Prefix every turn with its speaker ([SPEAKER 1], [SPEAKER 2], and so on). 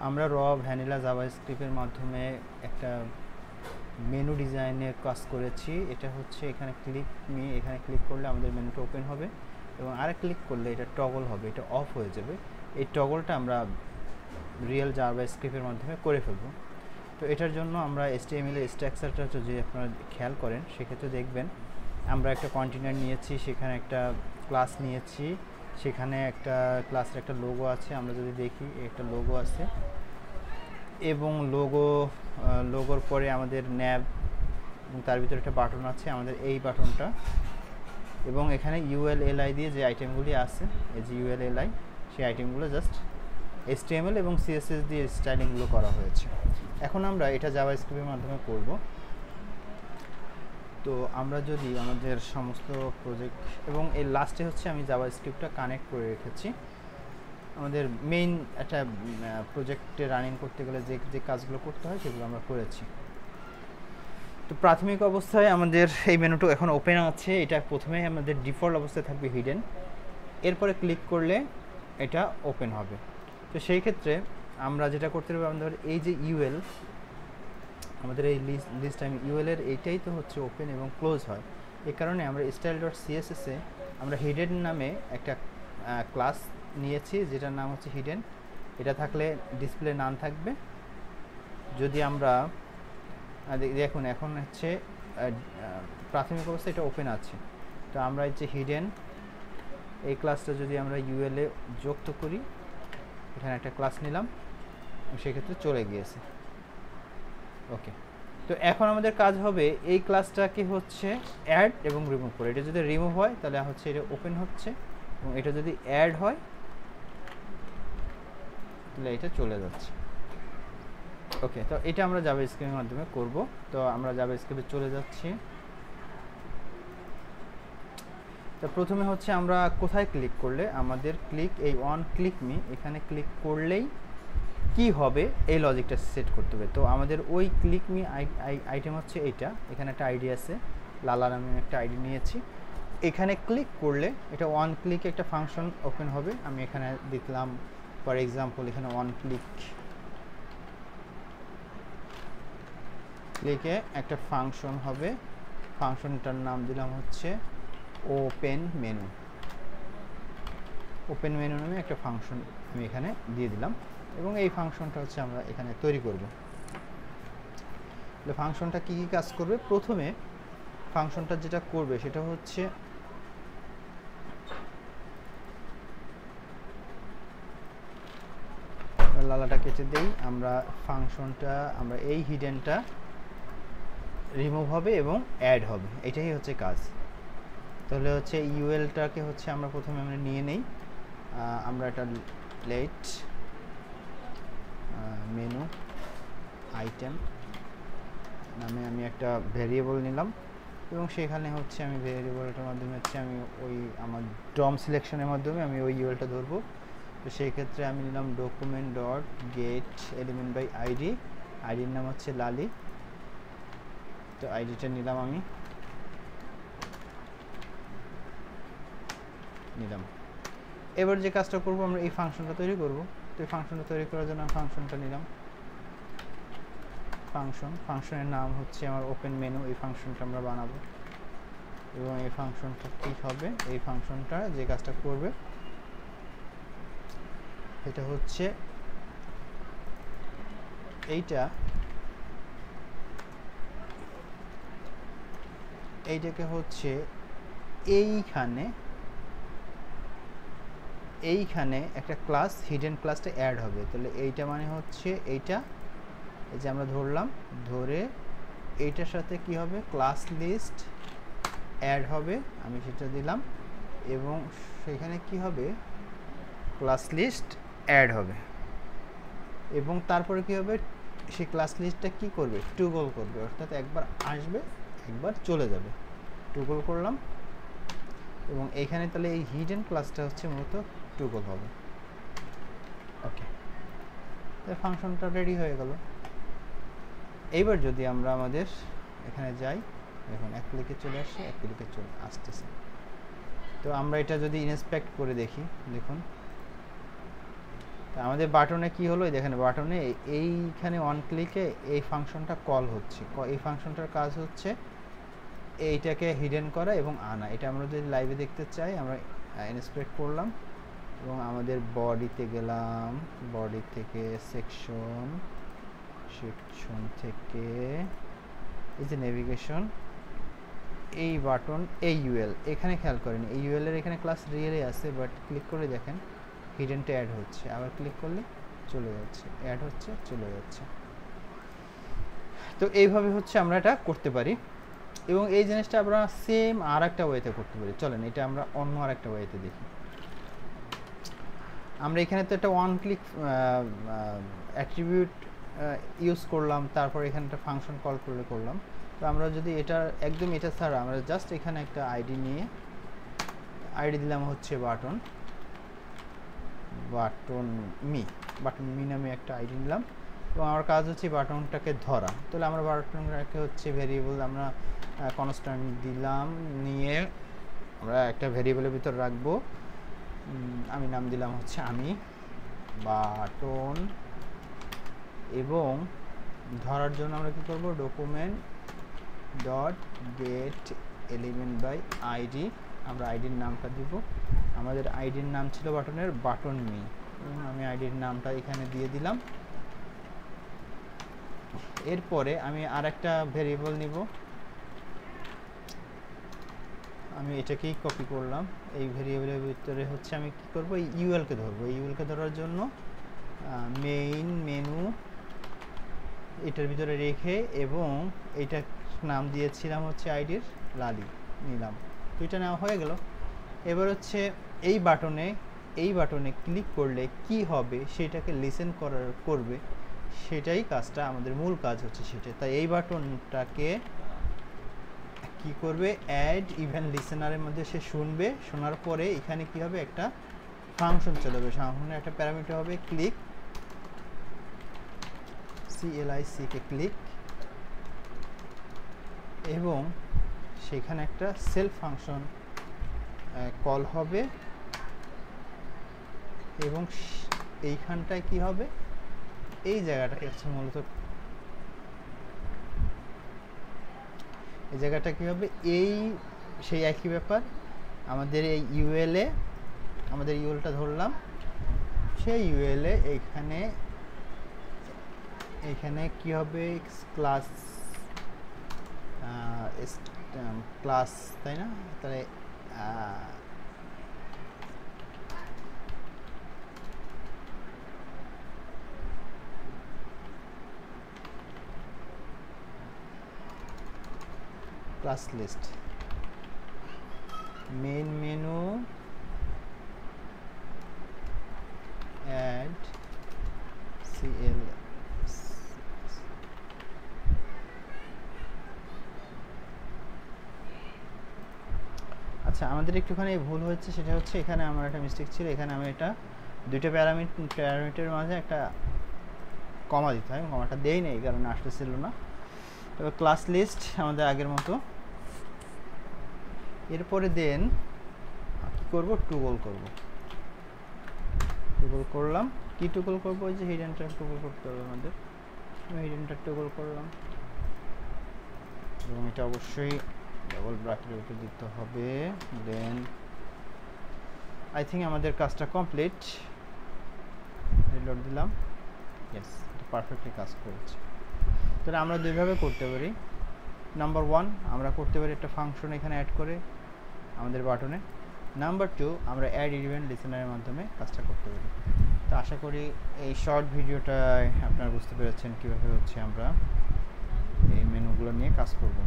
[SPEAKER 1] আমরা র ভ্যানিলা জাভাস্ক্রিপ্টের মাধ্যমে একটা মেনু ডিজাইনের কাজ করেছি। এটা হচ্ছে এখানে এখানে ক্লিক করলে আমাদের মেনুটা ওপেন হবে এবং আরেক ক্লিক করলে এটা টগল হবে, এটা অফ হয়ে যাবে। এই টগলটা আমরা রিয়েল জাভাস্ক্রিপ্টের মাধ্যমে করে ফেলব। তো এটার জন্য আমরা HTML এর স্ট্রাকচারটা যদি আপনারা খেয়াল করেন সেক্ষেত্রে দেখবেন আমরা একটা কন্টেইনার নিয়েছি, সেখানে একটা ক্লাস নিয়েছি, সেখানে একটা ক্লাসের একটা লোগো আছে। আমরা যদি দেখি একটা লোগো আছে এবং লোগোর পরে আমাদের ন্যাব এবং তার ভিতরে একটা বাটন আছে, আমাদের এই বাটনটা, এবং এখানে ULLI দিয়ে যে আইটেমগুলি আছে, এই যে ULLI, সেই আইটেমগুলো জাস্ট HTML এবং CSS দিয়ে স্টাইলিংগুলো করা হয়েছে। এখন আমরা এটা জাভাস্ক্রিপ্টের মাধ্যমে করব। তো আমরা যদি আমাদের সমস্ত প্রজেক্ট এবং এর লাস্টে হচ্ছে আমি জাভাস্ক্রিপ্টটা কানেক্ট করে রেখেছি। আমাদের মেইন একটা প্রজেক্টে রানিং করতে গেলে যে কাজগুলো করতে হয় সেগুলো আমরা করেছি। তো প্রাথমিক অবস্থায় আমাদের এই মেনুটা এখন ওপেন আছে। এটা প্রথমেই আমাদের ডিফল্ট অবস্থায় থাকবে হিডেন, এরপরে ক্লিক করলে এটা ওপেন হবে। তো সেই ক্ষেত্রে আমরা যেটা করতে হবে, আমাদের এই যে UL, আমাদের এই লিস্ট টাইম UL এর এইটাই তো হচ্ছে ওপেন এবং ক্লোজ হয়। এই কারণে আমরা style.css এ আমরা হিডেন নামে একটা ক্লাস নিয়েছি যেটার নাম হচ্ছে হিডেন। এটা থাকলে ডিসপ্লে নান থাকবে। যদি আমরা দেখুন এখন হচ্ছে প্রাথমিক অবস্থায় এটা ওপেন আছে। তো আমরা এই যে হিডেন এই ক্লাসটা যদি আমরা UL এ যুক্ত করি, এখানে একটা ক্লাস নিলাম, সেক্ষেত্রে চলে গিয়েছে। ওকে, তো এখন আমাদের কাজ হবে এই ক্লাসটাকে হচ্ছে অ্যাড এবং রিমুভ করে। এটা যদি রিমুভ হয় তাহলে হচ্ছে এটা ওপেন হচ্ছে, এবং এটা যদি অ্যাড হয় তাহলে এটা চলে যাচ্ছে। ওকে, তো এটা আমরা জাভাস্ক্রিপ্টের মাধ্যমে করব। তো আমরা জাভাস্ক্রিপ্টে চলে যাচ্ছি। তো প্রথমে হচ্ছে আমরা কোথায় ক্লিক করলে আমাদের এই অন ক্লিক মি, এখানে ক্লিক করলেই কি হবে এই লজিকটা সেট করতে হবে। তো আমাদের ওই ক্লিক মি আইটেম হচ্ছে এইটা, এখানে একটা আইডি আছে, লালা নামে একটা আইডি নিয়েছি। এখানে ক্লিক করলে এটা ওয়ান ক্লিকে একটা ফাংশন ওপেন হবে। আমি এখানে দেখলাম ফর এক্সাম্পল এখানে ওয়ান ক্লিকে একটা ফাংশন হবে। ফাংশনটার নাম দিলাম হচ্ছে ওপেন মেনু নামে একটা ফাংশন আমি এখানে দিয়ে দিলাম, এবং এই ফাংশনটা হচ্ছে আমরা এখানে তৈরি করব। তাহলে ফাংশনটা কি কাজ করবে? প্রথমে ফাংশনটা যেটা করবে সেটা হচ্ছে লালাটা কেটে দেই। আমরা এই হিডেনটা রিমুভ হবে এবং অ্যাড হবে, এটাই হচ্ছে কাজ। তাহলে হচ্ছে ULটাকে হচ্ছে আমরা প্রথমে নিয়ে নেই। আমরা একটা লেট মেনু আইটেম নামে আমি একটা ভেরিয়েবল নিলাম, এবং সেখানে হচ্ছে আমি ভেরিয়েবলটার মাধ্যমে হচ্ছে আমি আমার ডম সিলেকশনের মাধ্যমে আমি ওই ULটা ধরবো। তো সেই ক্ষেত্রে আমি নিলাম document dot get element by আইডির নাম হচ্ছে লালি। তো আইডিটা নিলাম, এবার যে কাজটা করব আমরা এই ফাংশনটা তৈরি করব। তো এই ফাংশনটা তৈরি করার জন্য আমি ফাংশনটা নিলাম। ফাংশনের নাম হচ্ছে আমার ওপেন মেনু। এই ফাংশনটা আমরা বানাবো, এবং এই ফাংশনটা কি হবে, এই ফাংশনটা যে কাজটা করবে এটা হচ্ছে এইটাকে হচ্ছে এইখানে একটা ক্লাস হিডেন ক্লাসটা অ্যাড হবে। তাহলে এইটা মানে হচ্ছে এইটা, এই যে আমরা ধরে এইটার সাথে কি হবে, ক্লাস লিস্ট অ্যাড হবে, আমি সেটা দিলাম, এবং সেখানে কি হবে, ক্লাস লিস্ট অ্যাড হবে, এবং তারপরে কি হবে, সেই ক্লাস লিস্টটা কি করবে, টগল করবে, অর্থাৎ একবার আসবে একবার চলে যাবে। টগল করলাম, এবং এইখানে তাহলে এই হিডেন ক্লাসটা হচ্ছে মূলত টগল হবে। ওকে, তো ফাংশনটা রেডি হয়ে গেল। এইবার যদি আমরা আমাদের এখানে যাই, দেখুন এক ক্লিকে চলে আসছে, এক ক্লিকে চলে আসতেছে। তো আমরা এটা যদি ইনস্পেক্ট করে দেখি, দেখুন তা আমাদের বাটনে কি হলো, দেখেন বাটনে এইখানে অন ক্লিকে এই ফাংশনটা কল হচ্ছে। এই ফাংশনটার কাজ হচ্ছে এইটাকে হিডেন করা এবং আনা। এটা আমরা যদি লাইভে দেখতে চাই আমরা ইন্সপেক্ট করলাম এবং আমাদের বডিতে গেলাম, বডি থেকে সেকশন থেকে এই যে নেভিগেশন, এই বাটন, এই ইউএল এখানে খেয়াল করেন, এই ইউএল এর এখানে ক্লাস রিয়েলে আছে, বাট ক্লিক করে দেখেন হিডেনটা অ্যাড হচ্ছে, আবার ক্লিক করলে চলে যাচ্ছে, অ্যাড হচ্ছে চলে যাচ্ছে। তো এইভাবে হচ্ছে আমরা এটা করতে পারি এবং এই জিনিসটা আমরা সেম আর একটা ওয়েতে করতে পারি। চলেন এটা আমরা অন্য আর একটা ওয়েতে দেখি। আমরা এখানে তো একটা ওয়ান ক্লিক অ্যাট্রিবিউট ইউজ করলাম, তারপর এখানে একটা ফাংশন কল করলাম। তো আমরা যদি এটা একদম এটা ছাড়া আমরা জাস্ট এখানে একটা আইডি নিয়ে আইডি দিলাম হচ্ছে বাটন মি নামে একটা আইডি নিলাম এবং আমার কাজ হচ্ছে বাটনটাকে ধরা। তাহলে আমরা বাটনটাকে হচ্ছে ভেরিয়েবল আমরা কনস্ট্যান্ট দিলাম, নিয়ে আমরা একটা ভেরিয়েবলের ভিতর রাখবো। আমি নাম দিলাম হচ্ছে আমি বাটন, এবং ধরার জন্য আমরা কি করব, document dot get element by ID, আমরা আইডির নামটা দিব। আমাদের আইডির নাম ছিল বাটনের বাটন মি, আমি আইডির নামটা এখানে দিয়ে দিলাম। এরপরে আমি আর একটা ভেরিয়েবল নিব, আমি এটাকেই কপি করলাম। এই ভেরিয়েবলের ভিতরে হচ্ছে আমি কি করব, এই ইউএলকে ধরবো। এই ইউএলকে ধরার জন্য মেইন মেনু এটার ভিতরে রেখে এবং এইটা নাম দিয়েছিলাম হচ্ছে আইডির লালি নিলাম। তো এটা নেওয়া হয়ে গেল। এবার হচ্ছে এই বাটনে ক্লিক করলে কি হবে সেটাকে লিসেন করবে, সেটাই কাজটা, আমাদের মূল কাজ হচ্ছে সেটা। তাই এই বাটনটাকে কি করবে, অ্যাড ইভেন লিসেনারের মধ্যে সে শুনবে, শোনার পরে এখানে কি হবে, একটা ফাংশন চলে যাবে। ফাংশনে একটা প্যারামিটার হবে ক্লিক, CLIC ক্লিক, এবং সেখানে একটা সেলফ ফাংশন কল হবে এবং এইখানটায় কি হবে, এই জায়গাটা হচ্ছে মূলত এই জায়গাটা কি হবে, এই সেই একই ব্যাপার। আমাদের এই ইউএলএ আমাদের ইউএলটা ধরলাম, সেই ইউএলএ এখানে কি হবে, ক্লাস তাই না, তাহলে class list main menu add CL আচ্ছা, আমাদের একটুখানি ভুল হচ্ছে, সেটা হচ্ছে এখানে আমার একটা মিস্টেক ছিল। এখানে আমি এটা দুইটা প্যারামিটারের মাঝে একটা কমা দিতে হয়, কমাটা দেই না, এই কারণে আসতেছিল না। তবে ক্লাস লিস্ট আমাদের আগের মতো। এরপরে দেন কি করব, টুগল করলাম। কি টুগল করবো, যে হিডেনটা টুগল করতে হবে আমাদের, হিডেনটা টুগল করলাম এবং এটা অবশ্যই ডাবল ব্র্যাকেটের উপর দিতে হবে। দেন আই থিঙ্ক আমাদের কাজটা কমপ্লিট। রিলোড দিলাম, ইয়েস, এটা পারফেক্টলি কাজ করেছে। তাহলে আমরা দুইভাবে করতে পারি। নাম্বার 1 আমরা করতে পারি একটা ফাংশন এখানে অ্যাড করে আমাদের বাটনে। নাম্বার 2 আমরা অ্যাড ইভেন্ট লিসেনারের মাধ্যমে কাজটা করতে পারি। তো আশা করি এই শর্ট ভিডিওটায় আপনারা বুঝতে পেরেছেন কীভাবে হচ্ছে আমরা এই মেনুগুলো নিয়ে কাজ করব।